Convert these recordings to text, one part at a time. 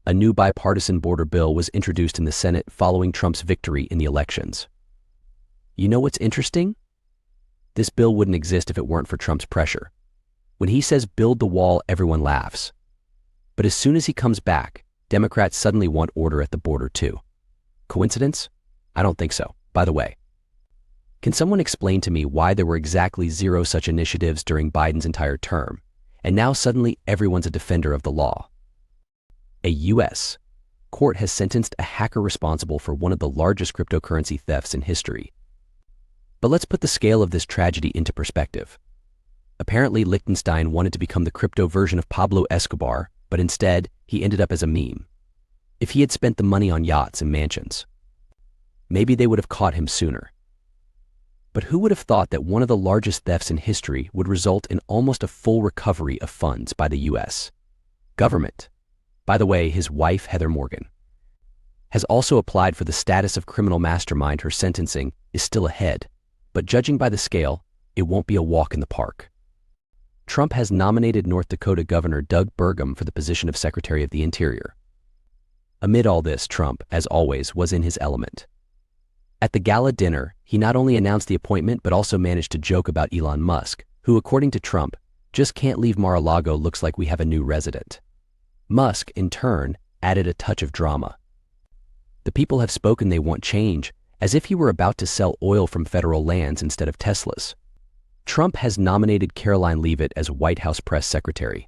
A new bipartisan border bill was introduced in the Senate following Trump's victory in the elections. You know what's interesting? This bill wouldn't exist if it weren't for Trump's pressure. When he says build the wall, everyone laughs. But as soon as he comes back, Democrats suddenly want order at the border too. Coincidence? I don't think so. By the way, can someone explain to me why there were exactly 0 such initiatives during Biden's entire term, and now suddenly everyone's a defender of the law? A U.S. court has sentenced a hacker responsible for one of the largest cryptocurrency thefts in history. But let's put the scale of this tragedy into perspective. Apparently, Liechtenstein wanted to become the crypto version of Pablo Escobar, but instead, he ended up as a meme. If he had spent the money on yachts and mansions, maybe they would have caught him sooner. But who would have thought that one of the largest thefts in history would result in almost a full recovery of funds by the U.S. government? By the way, his wife, Heather Morgan, has also applied for the status of criminal mastermind. Her sentencing is still ahead, but judging by the scale, it won't be a walk in the park. Trump has nominated North Dakota Governor Doug Burgum for the position of Secretary of the Interior. Amid all this, Trump, as always, was in his element. At the gala dinner, he not only announced the appointment but also managed to joke about Elon Musk, who, according to Trump, just can't leave Mar-a-Lago. Looks like we have a new resident. Musk, in turn, added a touch of drama. The people have spoken, they want change, as if he were about to sell oil from federal lands instead of Teslas. Trump has nominated Caroline Leavitt as White House press secretary.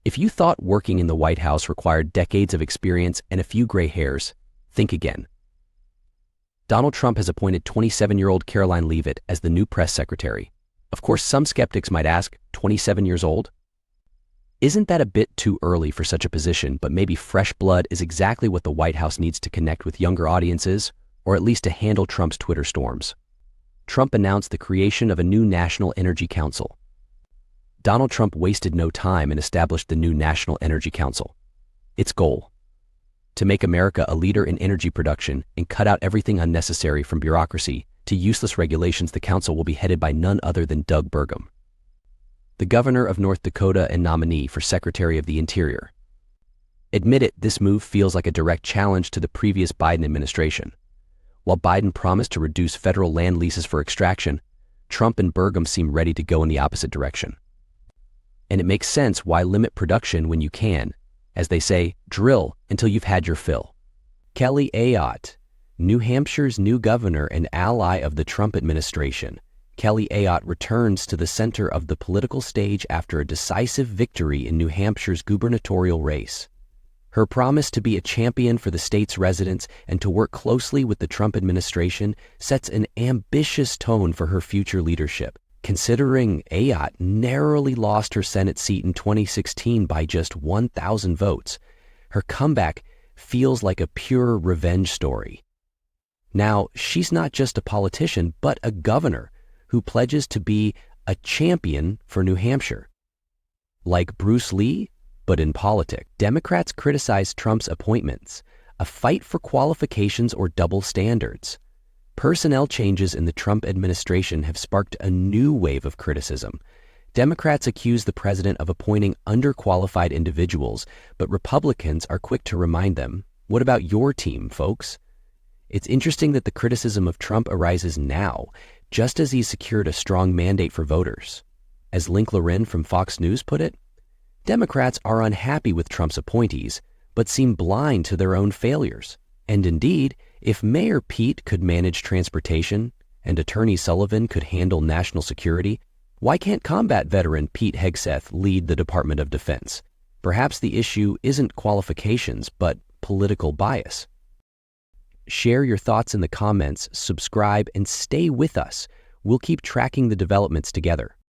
If you thought working in the White House required decades of experience and a few gray hairs, think again. Donald Trump has appointed 27-year-old Caroline Leavitt as the new press secretary. Of course, some skeptics might ask, 27 years old? Isn't that a bit too early for such a position? But maybe fresh blood is exactly what the White House needs to connect with younger audiences, or at least to handle Trump's Twitter storms. Trump announced the creation of a new National Energy Council. Donald Trump wasted no time and established the new National Energy Council. Its goal: to make America a leader in energy production and cut out everything unnecessary from bureaucracy to useless regulations. The council will be headed by none other than Doug Burgum, the governor of North Dakota and nominee for Secretary of the Interior. Admit it, this move feels like a direct challenge to the previous Biden administration. While Biden promised to reduce federal land leases for extraction, Trump and Burgum seem ready to go in the opposite direction. And it makes sense why limit production when you can. As they say, drill until you've had your fill. Kelly Ayotte, New Hampshire's new governor and ally of the Trump administration. Kelly Ayotte returns to the center of the political stage after a decisive victory in New Hampshire's gubernatorial race. Her promise to be a champion for the state's residents and to work closely with the Trump administration sets an ambitious tone for her future leadership. Considering Ayotte narrowly lost her Senate seat in 2016 by just 1,000 votes, her comeback feels like a pure revenge story. Now, she's not just a politician, but a governor who pledges to be a champion for New Hampshire. Like Bruce Lee, but in politics. Democrats criticize Trump's appointments, a fight for qualifications or double standards. Personnel changes in the Trump administration have sparked a new wave of criticism. Democrats accuse the president of appointing underqualified individuals, but Republicans are quick to remind them, what about your team, folks? It's interesting that the criticism of Trump arises now, just as he's secured a strong mandate for voters. As Link Loren from Fox News put it, Democrats are unhappy with Trump's appointees, but seem blind to their own failures. And indeed, if Mayor Pete could manage transportation and Attorney Sullivan could handle national security, why can't combat veteran Pete Hegseth lead the Department of Defense? Perhaps the issue isn't qualifications, but political bias. Share your thoughts in the comments, subscribe, and stay with us. We'll keep tracking the developments together.